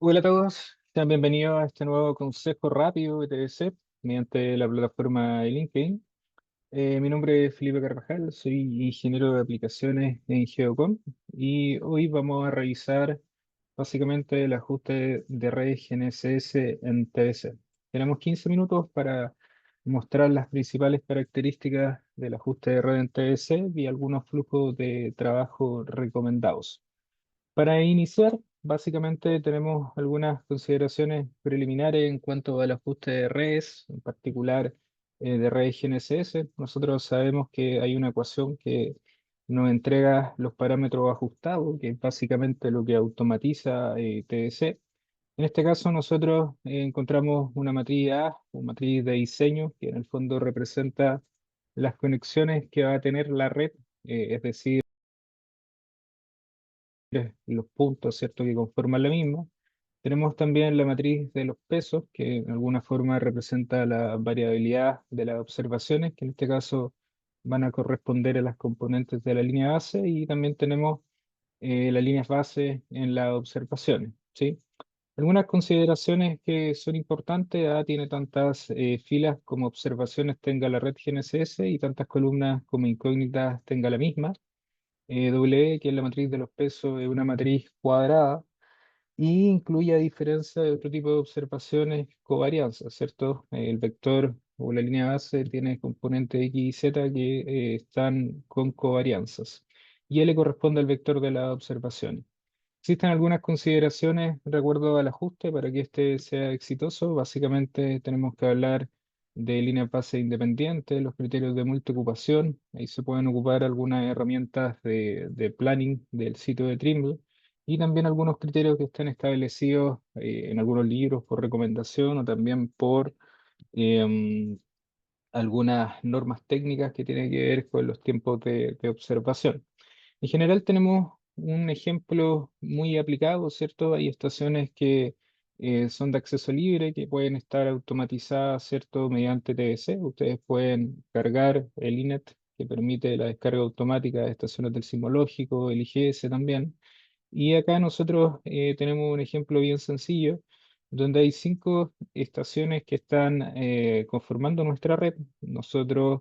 Hola a todos, sean bienvenidos a este nuevo consejo rápido de TDC mediante la plataforma de LinkedIn. Mi nombre es Felipe Carvajal, soy ingeniero de aplicaciones en Geocom y hoy vamos a revisar básicamente el ajuste de red GNSS en TDC. Tenemos 15 minutos para mostrar las principales características del ajuste de red en TDC y algunos flujos de trabajo recomendados. Para iniciar, básicamente tenemos algunas consideraciones preliminares en cuanto al ajuste de redes, en particular de redes GNSS. Nosotros sabemos que hay una ecuación que nos entrega los parámetros ajustados, que es básicamente lo que automatiza TDC. En este caso, nosotros encontramos una matriz A, una matriz de diseño, que en el fondo representa las conexiones que va a tener la red, es decir, los puntos, ¿cierto?, que conforman la misma. Tenemos también la matriz de los pesos, que en alguna forma representa la variabilidad de las observaciones, que en este caso van a corresponder a las componentes de la línea base, y también tenemos las líneas base en las observaciones, ¿sí? Algunas consideraciones que son importantes: tiene tantas filas como observaciones tenga la red GNSS y tantas columnas como incógnitas tenga la misma. W, que es la matriz de los pesos, es una matriz cuadrada y incluye, a diferencia de otro tipo de observaciones, covarianza, ¿cierto? El vector o la línea base tiene componentes X y Z que están con covarianzas y L corresponde al vector de las observaciones. Existen algunas consideraciones de acuerdo al ajuste para que este sea exitoso. Básicamente tenemos que hablar de líneas base independientes, los criterios de multiocupación. Ahí se pueden ocupar algunas herramientas de planning del sitio de Trimble y también algunos criterios que están establecidos en algunos libros por recomendación o también por em, algunas normas técnicas que tienen que ver con los tiempos de observación. En general tenemos un ejemplo muy aplicado, ¿cierto? Hay estaciones que son de acceso libre, que pueden estar automatizadas, ¿cierto? Mediante TDC. Ustedes pueden cargar el INET, que permite la descarga automática de estaciones del sismológico, el IGS también. Y acá nosotros tenemos un ejemplo bien sencillo, donde hay 5 estaciones que están conformando nuestra red. Nosotros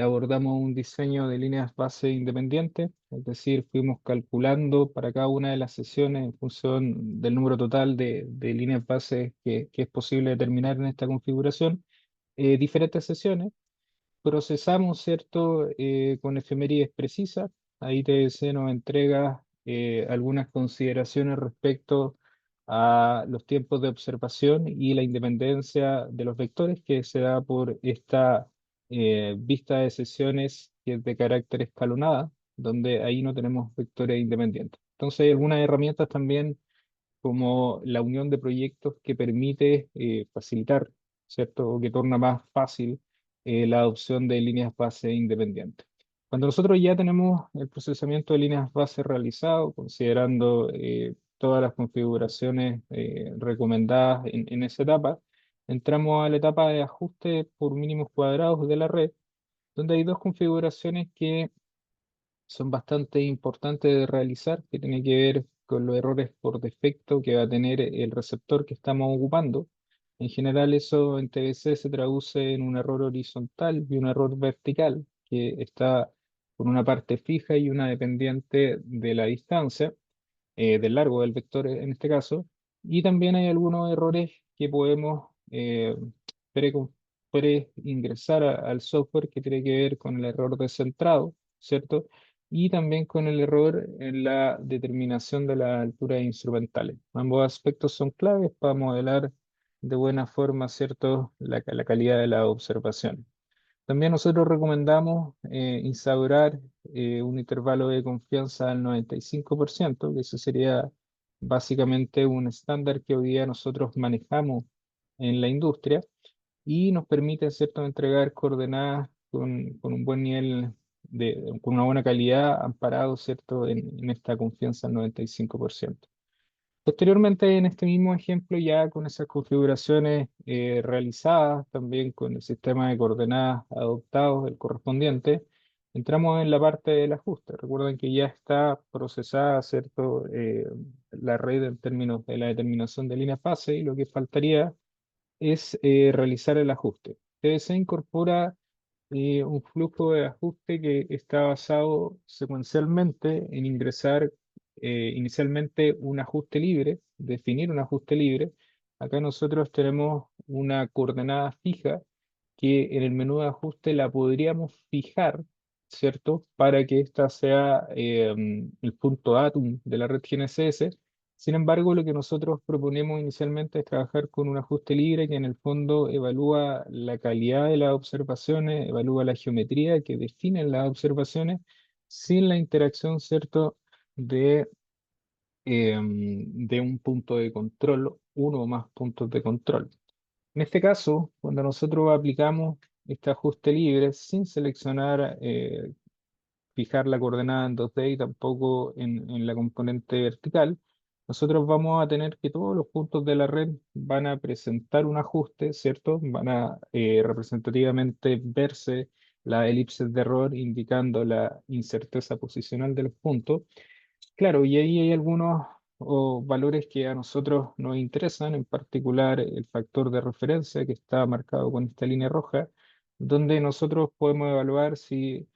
abordamos un diseño de líneas base independientes, es decir, fuimos calculando para cada una de las sesiones en función del número total de líneas base que es posible determinar en esta configuración, diferentes sesiones. Procesamos, ¿cierto? Con efemérides precisas. Ahí TDC nos entrega algunas consideraciones respecto a los tiempos de observación y la independencia de los vectores que se da por esta vista de sesiones que es de carácter escalonada, donde ahí no tenemos vectores independientes. Entonces hay algunas herramientas también como la unión de proyectos que permite facilitar, ¿cierto? O que torna más fácil la adopción de líneas base independientes. Cuando nosotros ya tenemos el procesamiento de líneas base realizado, considerando todas las configuraciones recomendadas en esa etapa, entramos a la etapa de ajuste por mínimos cuadrados de la red, donde hay dos configuraciones que son bastante importantes de realizar, que tiene que ver con los errores por defecto que va a tener el receptor que estamos ocupando. En general, eso en TBC se traduce en un error horizontal y un error vertical, que está con una parte fija y una dependiente de la distancia, del largo del vector en este caso. Y también hay algunos errores que podemos pre, ingresar al software, que tiene que ver con el error descentrado, ¿cierto? Y también con el error en la determinación de la altura de instrumentales. Ambos aspectos son claves para modelar de buena forma, ¿cierto?, la calidad de la observación. También nosotros recomendamos instaurar un intervalo de confianza al 95%, que eso sería básicamente un estándar que hoy día nosotros manejamos en la industria y nos permite, ¿cierto?, entregar coordenadas con un buen nivel con una buena calidad, amparado, ¿cierto?, en esta confianza al 95%. Posteriormente, en este mismo ejemplo, ya con esas configuraciones realizadas, también con el sistema de coordenadas adoptado, el correspondiente, entramos en la parte del ajuste. Recuerden que ya está procesada, ¿cierto? La red en términos de la determinación de línea fase y lo que faltaría es realizar el ajuste. TBC incorpora un flujo de ajuste que está basado secuencialmente en ingresar inicialmente un ajuste libre, definir un ajuste libre. Acá nosotros tenemos una coordenada fija que en el menú de ajuste la podríamos fijar, ¿cierto? Para que ésta sea el punto datum de la red GNSS. Sin embargo, lo que nosotros proponemos inicialmente es trabajar con un ajuste libre que en el fondo evalúa la calidad de las observaciones, evalúa la geometría que definen las observaciones sin la interacción, ¿cierto?, de, de un punto de control, uno o más puntos de control. En este caso, cuando nosotros aplicamos este ajuste libre sin seleccionar fijar la coordenada en 2D y tampoco en la componente vertical, nosotros vamos a tener que todos los puntos de la red van a presentar un ajuste, ¿cierto? Van a representativamente verse las elipses de error indicando la incerteza posicional de los puntos. Claro, y ahí hay algunos valores que a nosotros nos interesan, en particular el factor de referencia que está marcado con esta línea roja, donde nosotros podemos evaluar si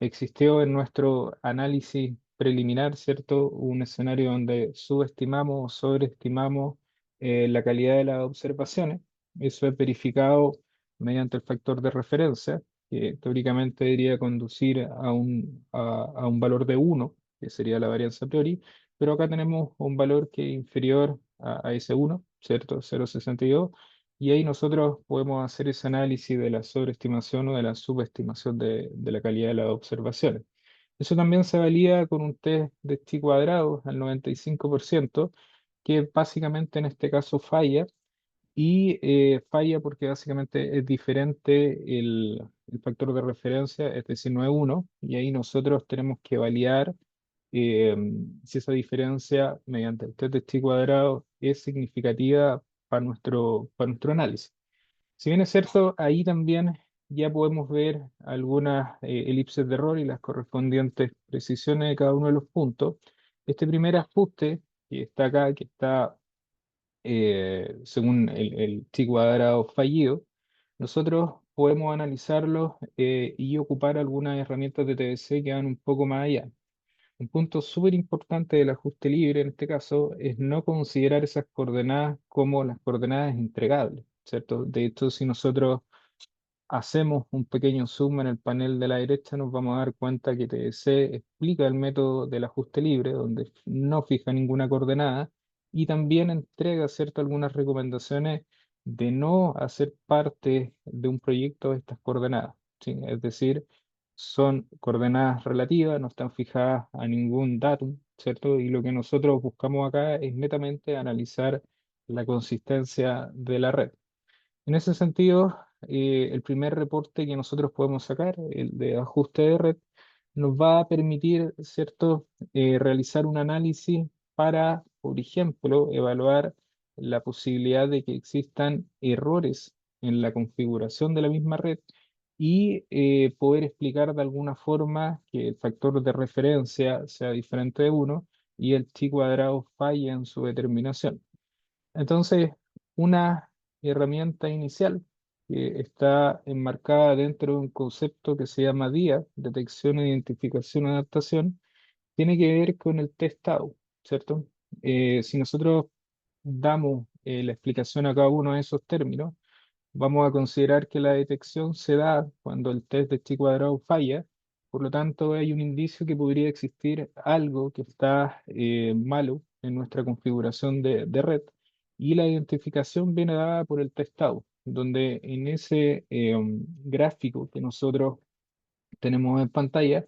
existió en nuestro análisis preliminar, ¿cierto? Un escenario donde subestimamos o sobreestimamos la calidad de las observaciones. Eso es verificado mediante el factor de referencia, que teóricamente debería conducir a un valor de 1, que sería la varianza a priori, pero acá tenemos un valor que es inferior a ese 1, ¿cierto? 0,62, y ahí nosotros podemos hacer ese análisis de la sobreestimación o de la subestimación de la calidad de las observaciones. Eso también se valida con un test de chi cuadrado al 95%, que básicamente en este caso falla, y falla porque básicamente es diferente el factor de referencia, es decir, no es 1, y ahí nosotros tenemos que validar eh, si esa diferencia mediante el test de chi cuadrado es significativa para nuestro análisis. Si bien es cierto, ahí también ya podemos ver algunas elipses de error y las correspondientes precisiones de cada uno de los puntos. Este primer ajuste que está acá, que está según el chi cuadrado fallido, nosotros podemos analizarlo y ocupar algunas herramientas de TBC que van un poco más allá. Un punto súper importante del ajuste libre en este caso es no considerar esas coordenadas como las coordenadas entregables, ¿cierto? De hecho, si nosotros hacemos un pequeño zoom en el panel de la derecha, nos vamos a dar cuenta que TDC explica el método del ajuste libre, donde no fija ninguna coordenada, y también entrega, ¿cierto?, algunas recomendaciones de no hacer parte de un proyecto de estas coordenadas, ¿sí? Es decir, son coordenadas relativas, no están fijadas a ningún datum, ¿cierto? Y lo que nosotros buscamos acá es netamente analizar la consistencia de la red. En ese sentido, el primer reporte que nosotros podemos sacar, el de ajuste de red, nos va a permitir, ¿cierto?, realizar un análisis para, por ejemplo, evaluar la posibilidad de que existan errores en la configuración de la misma red y poder explicar de alguna forma que el factor de referencia sea diferente de 1 y el chi cuadrado falla en su determinación. Entonces, una herramienta inicial que está enmarcada dentro de un concepto que se llama DIA, detección, identificación, adaptación, tiene que ver con el testado, ¿cierto? Si nosotros damos la explicación a cada uno de esos términos, vamos a considerar que la detección se da cuando el test de chi cuadrado falla, por lo tanto hay un indicio que podría existir algo que está malo en nuestra configuración de red, y la identificación viene dada por el testado, donde en ese gráfico que nosotros tenemos en pantalla,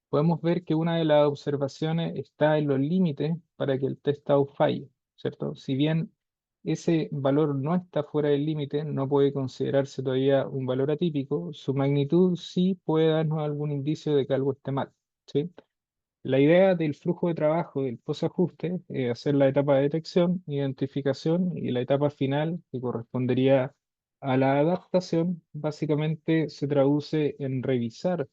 podemos ver que una de las observaciones está en los límites para que el testado falle, ¿cierto? Si bien ese valor no está fuera del límite, no puede considerarse todavía un valor atípico, su magnitud sí puede darnos algún indicio de que algo esté mal, ¿sí? La idea del flujo de trabajo del posajuste es hacer la etapa de detección, identificación y la etapa final, que correspondería a la adaptación, básicamente se traduce en revisar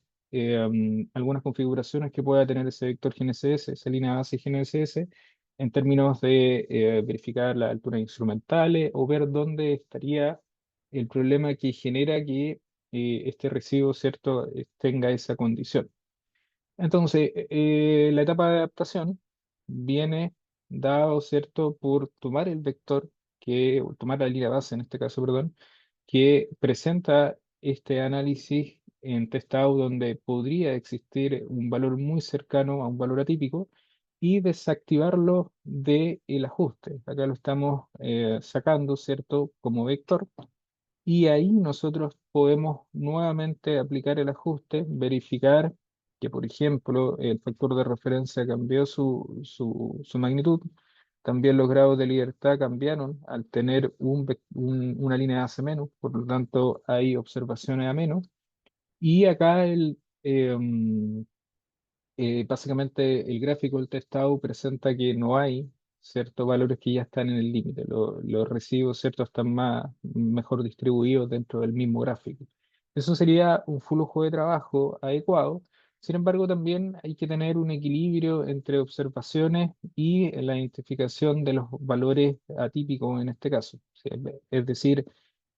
algunas configuraciones que pueda tener ese vector GNSS, esa línea base GNSS, en términos de verificar las alturas instrumentales o ver dónde estaría el problema que genera que este recibo, ¿cierto?, tenga esa condición. Entonces, la etapa de adaptación viene dado, ¿cierto?, por tomar el vector, o tomar la línea base en este caso, perdón, que presenta este análisis en testado donde podría existir un valor muy cercano a un valor atípico y desactivarlo del ajuste. Acá lo estamos sacando, ¿cierto?, como vector y ahí nosotros podemos nuevamente aplicar el ajuste, verificar que, por ejemplo, el factor de referencia cambió su magnitud. También los grados de libertad cambiaron al tener una línea AC menos, por lo tanto hay observaciones a menos. Y acá básicamente el gráfico del testado presenta que no hay ciertos valores que ya están en el límite. Los residuos, ¿cierto?, están mejor distribuidos dentro del mismo gráfico. Eso sería un flujo de trabajo adecuado. Sin embargo, también hay que tener un equilibrio entre observaciones y la identificación de los valores atípicos en este caso. Sí, es decir,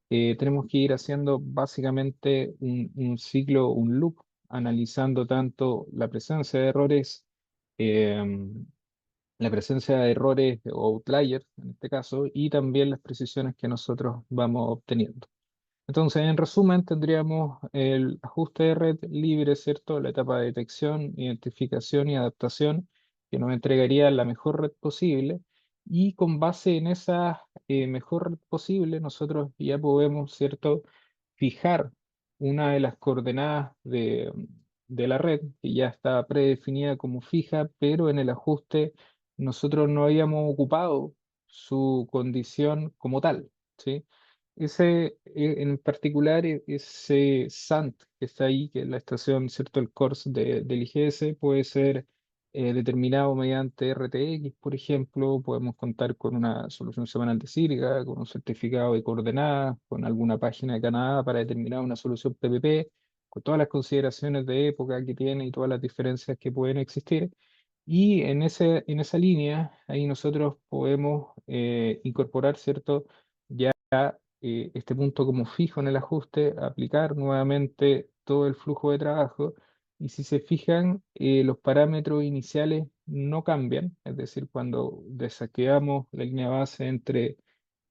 tenemos que ir haciendo básicamente un ciclo, un loop, analizando tanto em, la presencia de errores o outliers en este caso, y también las precisiones que nosotros vamos obteniendo. Entonces, en resumen, tendríamos el ajuste de red libre, ¿cierto? La etapa de detección, identificación y adaptación, que nos entregaría la mejor red posible. Y con base en esa mejor red posible, nosotros ya podemos, ¿cierto?, fijar una de las coordenadas de la red, que ya está predefinida como fija, pero en el ajuste nosotros no habíamos ocupado su condición como tal, ¿sí? Ese, en particular, ese SANT que está ahí, que es la estación, ¿cierto? El CORS del IGS, puede ser determinado mediante RTX, por ejemplo. Podemos contar con una solución semanal de Sirga, con un certificado de coordenadas, con alguna página de Canadá para determinar una solución PPP, con todas las consideraciones de época que tiene y todas las diferencias que pueden existir. Y en esa línea, ahí nosotros podemos incorporar, ¿cierto?, este punto como fijo en el ajuste, aplicar nuevamente todo el flujo de trabajo. Y si se fijan, los parámetros iniciales no cambian, es decir, cuando desactivamos la línea base entre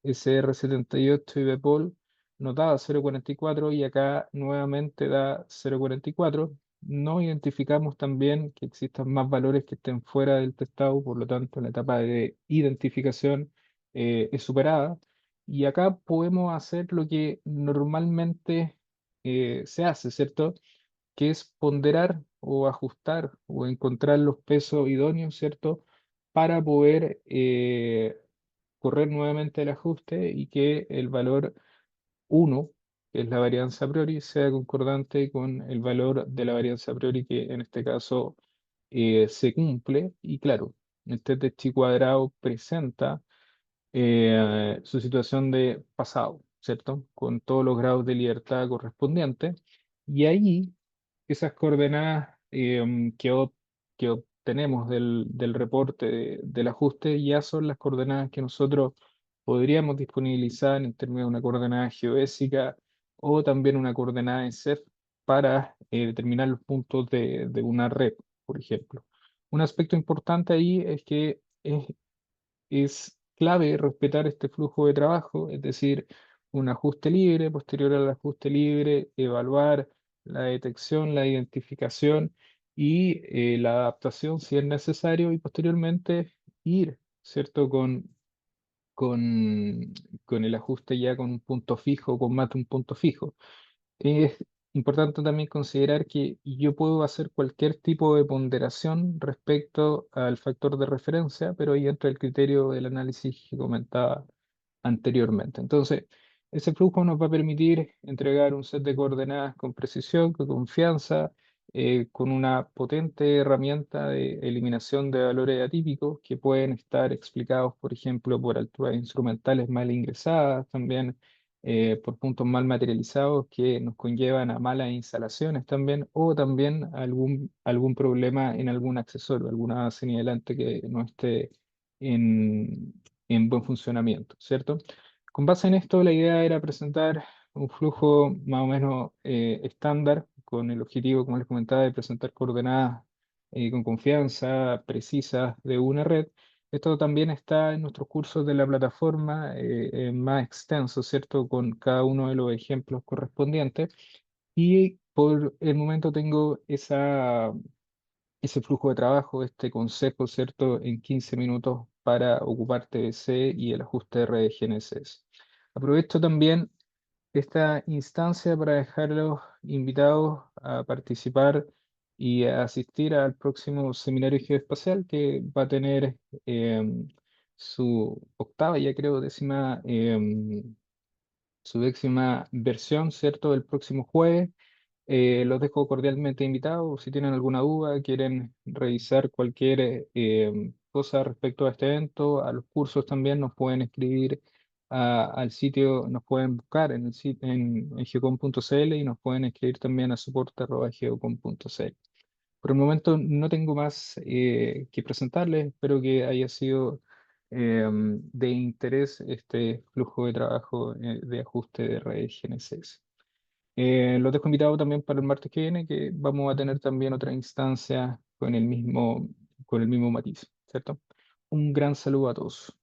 SR78 y Bpol, nos da 0,44 y acá nuevamente da 0,44. No identificamos también que existan más valores que estén fuera del testado, por lo tanto la etapa de identificación es superada. Y acá podemos hacer lo que normalmente se hace, ¿cierto? Que es ponderar o ajustar o encontrar los pesos idóneos, ¿cierto? Para poder correr nuevamente el ajuste y que el valor uno, que es la varianza a priori, sea concordante con el valor de la varianza a priori que en este caso se cumple. Y claro, este test chi cuadrado presenta su situación de pasado, ¿cierto? Con todos los grados de libertad correspondientes. Y ahí esas coordenadas que obtenemos del reporte del ajuste ya son las coordenadas que nosotros podríamos disponibilizar en términos de una coordenada geodésica o también una coordenada en CEF para determinar los puntos de una red, por ejemplo. Un aspecto importante ahí es que es clave respetar este flujo de trabajo, es decir, un ajuste libre, posterior al ajuste libre, evaluar la detección, la identificación y la adaptación si es necesario y posteriormente ir, ¿cierto? Con, con el ajuste ya con un punto fijo, con más de un punto fijo. Es importante también considerar que yo puedo hacer cualquier tipo de ponderación respecto al factor de referencia, pero ahí entra el criterio del análisis que comentaba anteriormente. Entonces, ese flujo nos va a permitir entregar un set de coordenadas con precisión, con confianza, con una potente herramienta de eliminación de valores atípicos que pueden estar explicados, por ejemplo, por alturas instrumentales mal ingresadas, también por puntos mal materializados que nos conllevan a malas instalaciones también, o también algún problema en algún accesorio, alguna señalante que no esté en, en buen funcionamiento, ¿cierto? Con base en esto, la idea era presentar un flujo más o menos estándar, con el objetivo, como les comentaba, de presentar coordenadas con confianza, precisas de una red. Esto también está en nuestros cursos de la plataforma, más extenso, ¿cierto? Con cada uno de los ejemplos correspondientes. Y por el momento tengo ese flujo de trabajo, este consejo, ¿cierto? En 15 minutos para ocupar TBC y el ajuste de redes GNSS. Aprovecho también esta instancia para dejarlos invitados a participar y a asistir al próximo seminario geoespacial que va a tener su octava, ya creo, su décima versión, ¿cierto? El próximo jueves. Los dejo cordialmente invitados. Si tienen alguna duda, quieren revisar cualquier cosa respecto a este evento, a los cursos también, nos pueden escribir al sitio, nos pueden buscar en el sitio en geocom.cl y nos pueden escribir también a soporte@geocom.cl. Por el momento no tengo más que presentarles. Espero que haya sido de interés este flujo de trabajo de ajuste de redes GNSS. Los dejo invitados también para el martes que viene, que vamos a tener también otra instancia con el mismo matiz, ¿cierto? Un gran saludo a todos.